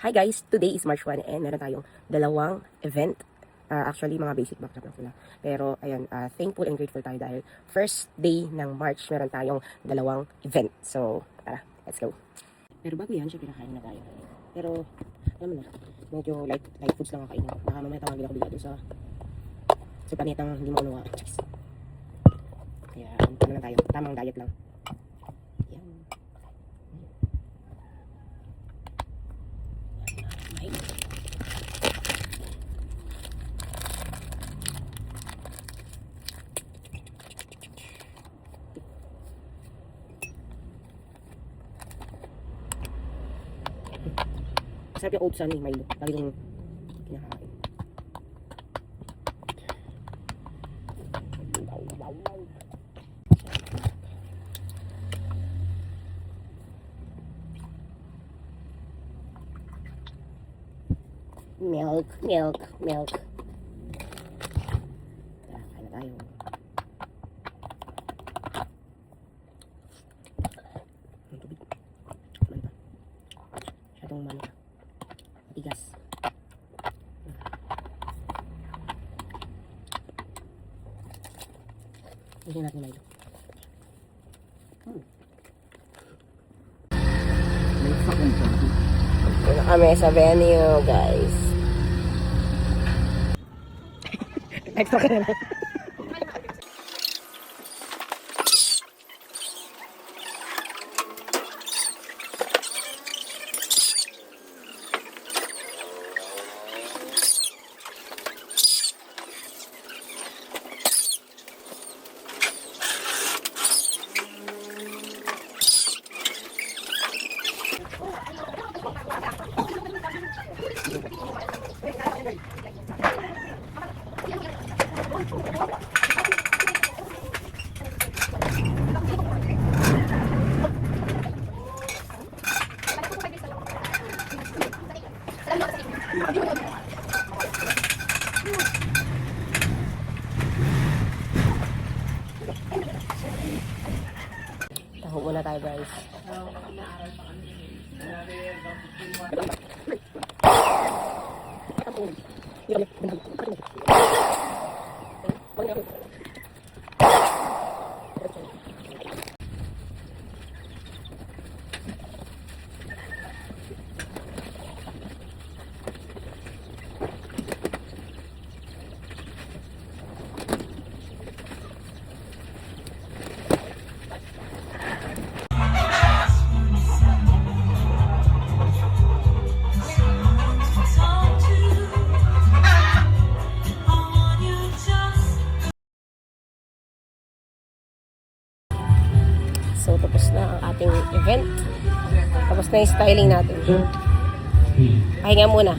Hi guys! Today is March 1 and meron tayong dalawang event. Actually, mga basic backdrop lang sila. Pero, ayun, thankful and grateful tayo dahil first day ng March, meron tayong dalawang event. So, tara, let's go. Pero bago yan, syempre nakain na tayo. Pero, alam mo na, medyo light foods lang ang kainin. Baka mamaya tawagin ako bigla doon sa planetang hindi mo unawa. Cheers. Kaya, ano na tayo, tamang diet lang. Yan. Masarap yung oats ni Milo. Lagi yung kinakain. Milk. Tara, kain na tayo. Ang tubig. Ano ba? Masyadong mano. Matigas. Bigyan natin Milo. Ito na kami sa venue, guys. Extra ka na. Taho muna tayo, guys. So, tapos na ang ating event. Tapos na yung styling natin. Pahinga muna.